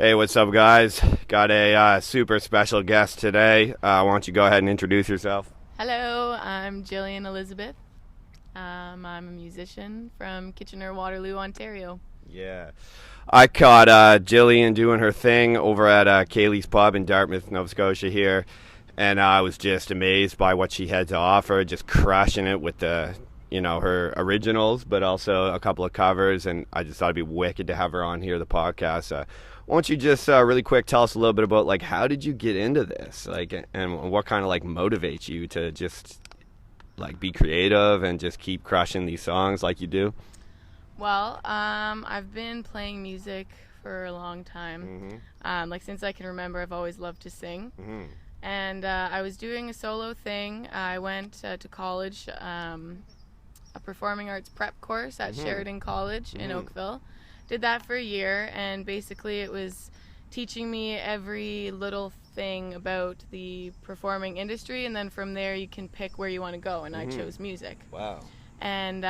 Hey, what's up, guys? Got a super special guest today. Why don't you go ahead and introduce yourself? Hello, I'm Jillian Elizabeth. I'm a musician from Kitchener-Waterloo, Ontario. Yeah. I caught Jillian doing her thing over at Kaylee's Pub in Dartmouth, Nova Scotia here, and I was just amazed by what she had to offer, just crushing it with her originals, but also a couple of covers, and I just thought it'd be wicked to have her on here, the podcast. Why don't you just really quick tell us a little bit about how did you get into this, and what kind of motivates you to just be creative and just keep crushing these songs like you do? Well, I've been playing music for a long time. Since I can remember, I've always loved to sing. And I was doing a solo thing. I went to college, a performing arts prep course at Sheridan College in Oakville. Did that for a year, and basically it was teaching me every little thing about the performing industry, and then from there you can pick where you want to go, and I chose music. Wow. And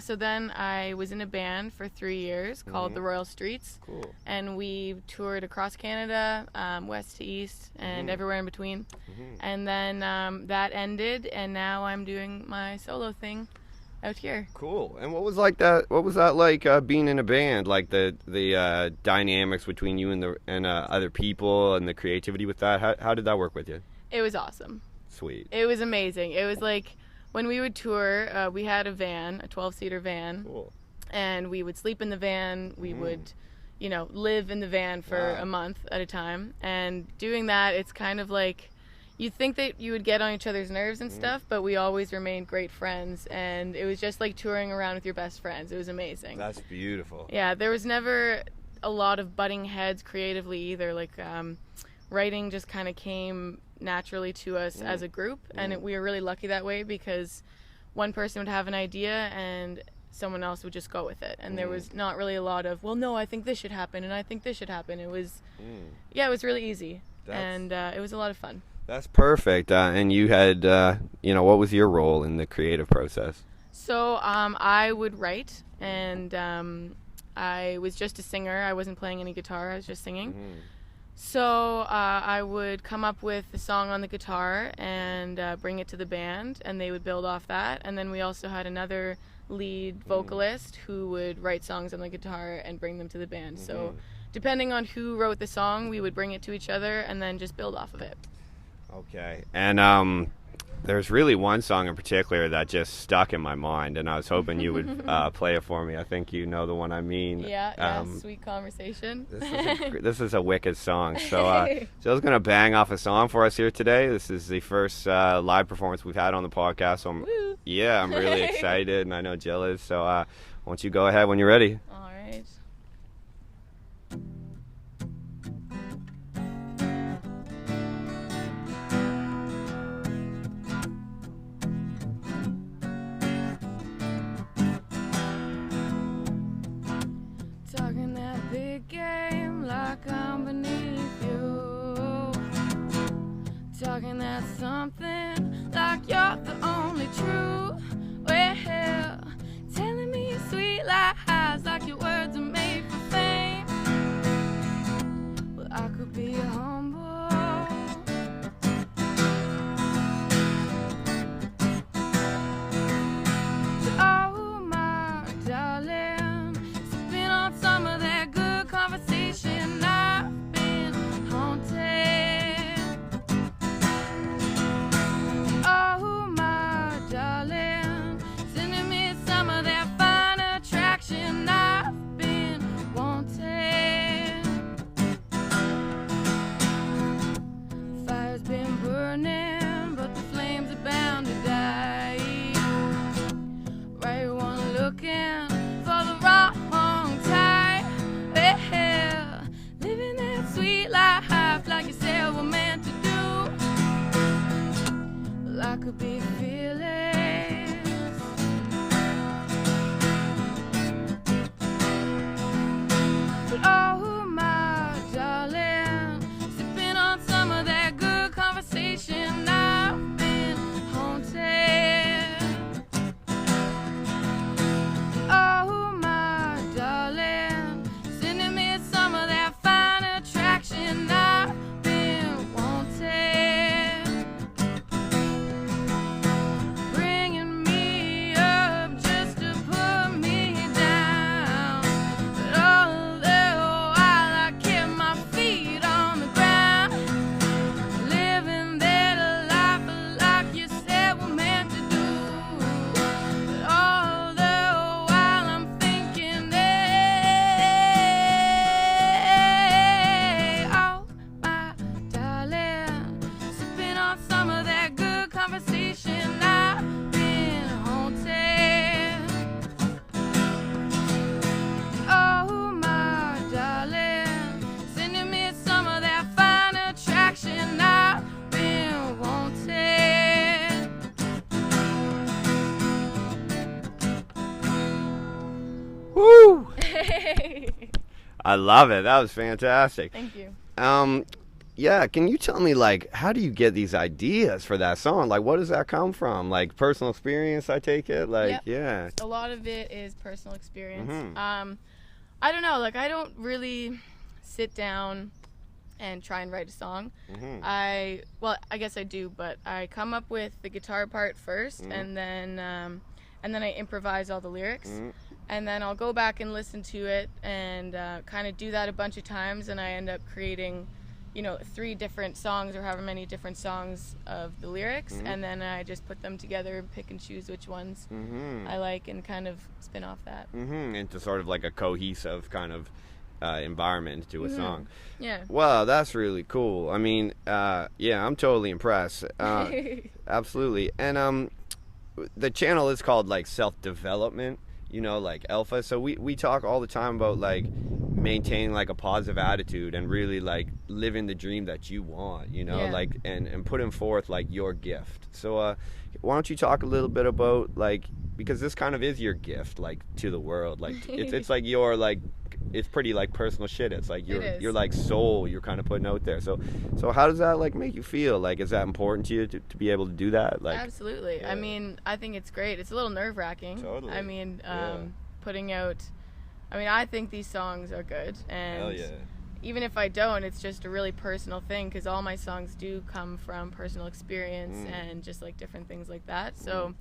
so then I was in a band for 3 years called the Royal Streets. Cool. And we toured across Canada, west to east, and everywhere in between. And then that ended, and now I'm doing my solo thing out here. Cool. And what was that like being in a band? Like the dynamics between you and other people and the creativity with that? How did that work with you? It was awesome. Sweet. It was amazing. It was like when we would tour, we had a van, a 12-seater van. Cool. And we would sleep in the van. We would, live in the van for a month at a time. And doing that, it's kind of like you think that you would get on each other's nerves and stuff, but we always remained great friends, and it was just like touring around with your best friends. It was amazing. That's beautiful. Yeah, there was never a lot of butting heads creatively either. Writing just kind of came naturally to us as a group, and we were really lucky that way because one person would have an idea and someone else would just go with it, and there was not really a lot of, well, no, I think this should happen, and I think this should happen. It was, it was really easy, and it was a lot of fun. That's perfect. And you had, what was your role in the creative process? So I would write, and I was just a singer. I wasn't playing any guitar. I was just singing. So I would come up with a song on the guitar and bring it to the band, and they would build off that. And then we also had another lead vocalist who would write songs on the guitar and bring them to the band. So depending on who wrote the song, we would bring it to each other and then just build off of it. Okay. And there's really one song in particular that just stuck in my mind, and I was hoping you would play it for me. I think you know the one I mean. Yeah, Sweet Conversation. This is a wicked song. So Jill's going to bang off a song for us here today. This is the first live performance we've had on the podcast. So I'm really excited, and I know Jill is. So why don't you go ahead when you're ready. All right. Talking that big game like I'm beneath you. Talking that something like you're the only true. Well, telling me sweet lies like your words are made for fame. Well, I could be humble. So, oh my darling, sipping on some of that good conversation. I've been haunted. Oh my darling, sending me some of that fine attraction. I've been wanted. Fire's been burning, but the flames are bound to die. Right one looking for the wrong time. Well, living that sweet life like you said we're meant to do. Well, I could be fearless, but oh my darling, sipping on some of that good conversation. I've been haunted. Oh my darling, sending me some of that fine attraction. I love it. That was fantastic. Thank you. Yeah, can you tell me, like, how do you get these ideas for that song? Like, what does that come from? Like, personal experience, I take it? Like, Yep. yeah. A lot of it is personal experience. Mm-hmm. I don't know, like, I don't really sit down and try and write a song. Mm-hmm. I guess I do, but I come up with the guitar part first, Mm-hmm. and then I improvise all the lyrics. Mm-hmm. And then I'll go back and listen to it and kind of do that a bunch of times, and I end up creating, 3 different songs or however many different songs of the lyrics, Mm-hmm. and then I just put them together and pick and choose which ones Mm-hmm. I like and kind of spin off that. Mm-hmm. Into sort of like a cohesive kind of environment to a song. Yeah. Wow, that's really cool. I mean, yeah, I'm totally impressed. Absolutely. And the channel is called like self-development, like Alpha. So we talk all the time about like maintaining like a positive attitude and really like living the dream that you want, Yeah. like and putting forth like your gift. So why don't you talk a little bit about like, because this kind of is your gift like to the world, like it's like your like, it's pretty like personal shit. It's like you're like soul you're kind of putting out there. So how does that like make you feel? Like, is that important to you to be able to do that? Like, Absolutely. yeah. I mean, I think it's great. It's a little nerve-wracking. Totally. I mean, Yeah. putting out, I think these songs are good, and hell yeah. even if I don't, it's just a really personal thing, because all my songs do come from personal experience and just like different things like that. So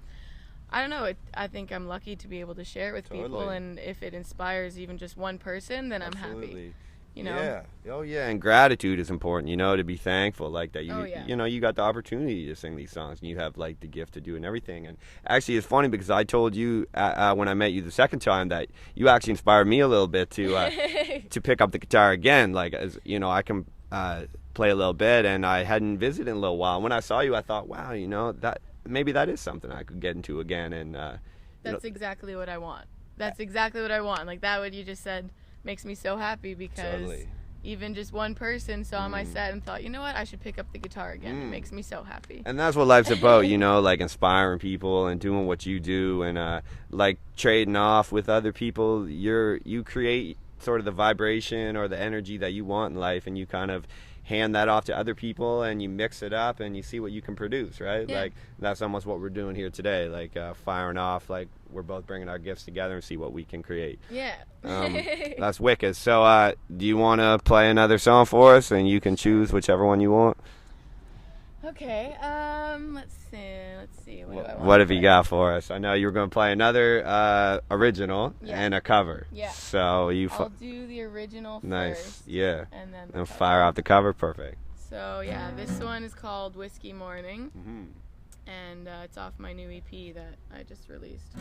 I don't know, I think I'm lucky to be able to share it with people, Totally. and if it inspires even just one person, then I'm happy. Absolutely. Yeah. Oh yeah, and gratitude is important, to be thankful like that Oh, yeah. you got the opportunity to sing these songs, and you have like the gift to do and everything. And actually it's funny because I told you when I met you the second time that you actually inspired me a little bit to to pick up the guitar again, like, as I can play a little bit, and I hadn't visited in a little while. And when I saw you I thought, wow, that maybe that is something I could get into again. And That's exactly what I want. That's exactly what I want. Like, that what you just said makes me so happy, because Totally. even just one person saw my set and thought, you know what, I should pick up the guitar again. It makes me so happy. And that's what life's about, like inspiring people and doing what you do, and like trading off with other people. You create sort of the vibration or the energy that you want in life, and you kind of hand that off to other people, and you mix it up and you see what you can produce, right? Yeah. Like, that's almost what we're doing here today, like firing off, like we're both bringing our gifts together and see what we can create. Yeah. That's wicked. So do you want to play another song for us, and you can choose whichever one you want? Okay, let's see. What do I want What to have you play? got for us? I know you were going to play another original and a cover. Yeah. So I'll do the original nice. first. Yeah. And then And fire off the cover. Perfect. So yeah, this one is called Whiskey Morning, Mm-hmm. and it's off my new EP that I just released.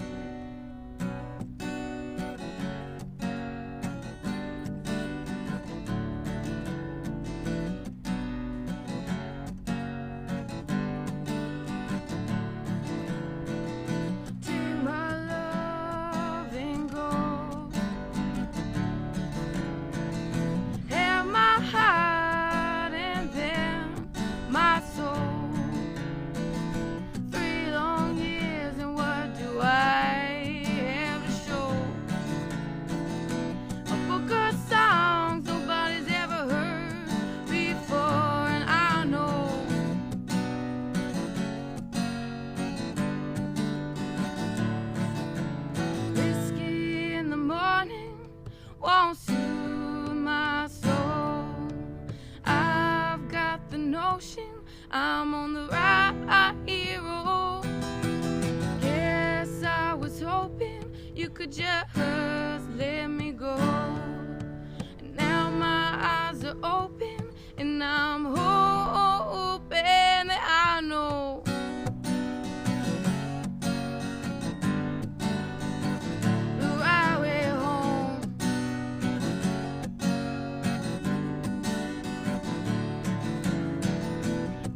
Take my love and go. Have my heart and then my soul. 3 long years, and what do I have to show? A book of songs nobody's ever heard before, and I know whiskey in the morning won't soothe my soul. I've got the notion I'm on the right road. Guess I was hoping you could just let me go. And now my eyes are open, and I'm hoping that I know the right way home.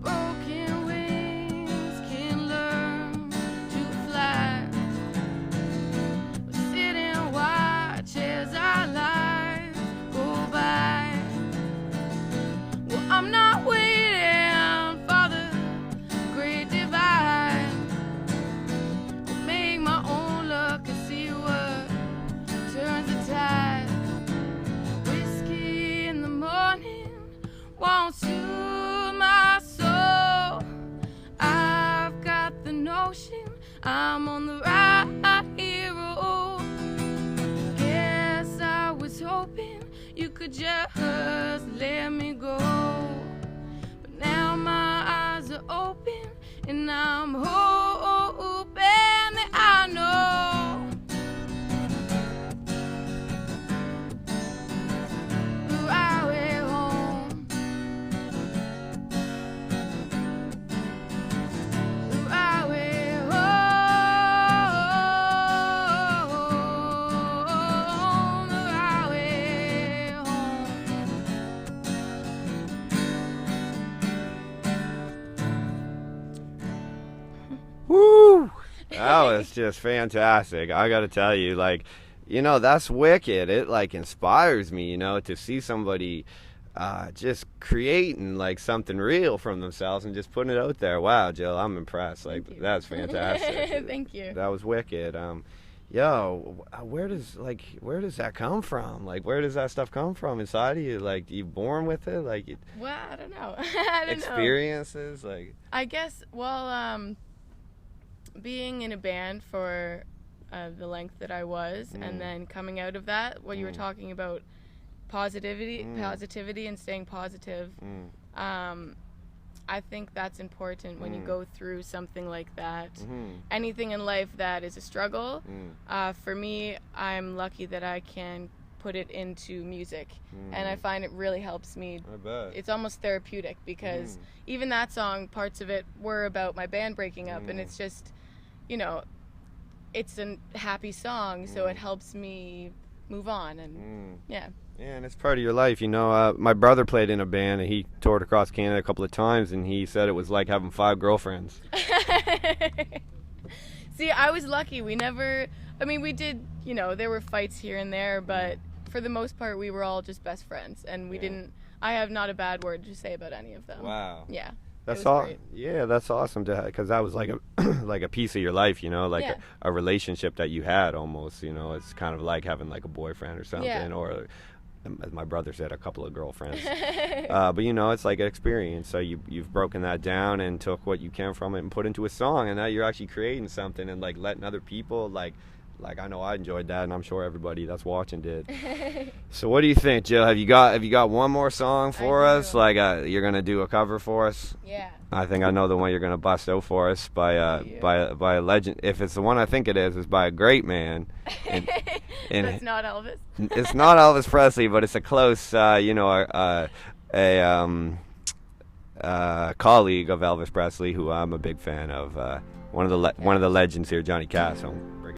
Broken wings can learn to fly. We sit and watch as our lives go by. Well, I'm won't soothe my soul. I've got the notion I'm on the right road. Guess I was hoping you could just let me go. But now my eyes are open and I'm hoping that I know the right way home. The right way home. The right way home. Woo! That was just fantastic. I got to tell you, like, you know, that's wicked. It like inspires me, you know, to see somebody just creating like something real from themselves and just putting it out there. Wow, Jill, I'm impressed. Like, that's fantastic. Thank you. That was wicked. Yo, where does that come from? Like, where does that stuff come from inside of you? Like, you born with it? Like, Well, I don't know. I don't know. experiences? Like, I guess, well, being in a band for the length that I was, and then coming out of that, what you were talking about, positivity and staying positive, I think that's important when you go through something like that. Anything in life that is a struggle, for me, I'm lucky that I can put it into music, and I find it really helps me. I bet. It's almost therapeutic, because even that song, parts of it were about my band breaking up, and it's just, you know, it's a happy song, so it helps me move on, and yeah. Yeah, and it's part of your life, you know. My brother played in a band, and he toured across Canada a couple of times, and he said it was like having 5 girlfriends. See, I was lucky. We never, I mean, we did, you know, there were fights here and there, but for the most part, we were all just best friends, and we didn't, I have not a bad word to say about any of them. Wow. Yeah. That's all. Yeah, that's awesome to, because that was like a like a piece of your life, you know, like a relationship that you had almost, you know. It's kind of like having like a boyfriend or something, or as my brother said, a couple of girlfriends. But you know, it's like an experience. So you've broken that down and took what you can from it and put into a song, and now you're actually creating something and like letting other people like I know I enjoyed that, and I'm sure everybody that's watching did. So what do you think, Jill? Have you got one more song for us? Like you're gonna do a cover for us? Yeah. I think I know the one you're gonna bust out for us by a legend. If it's the one I think it is by a great man. And That's not Elvis. It's not Elvis Presley, but it's a close, you know, colleague of Elvis Presley, who I'm a big fan of. One of the legends here, Johnny Cash. So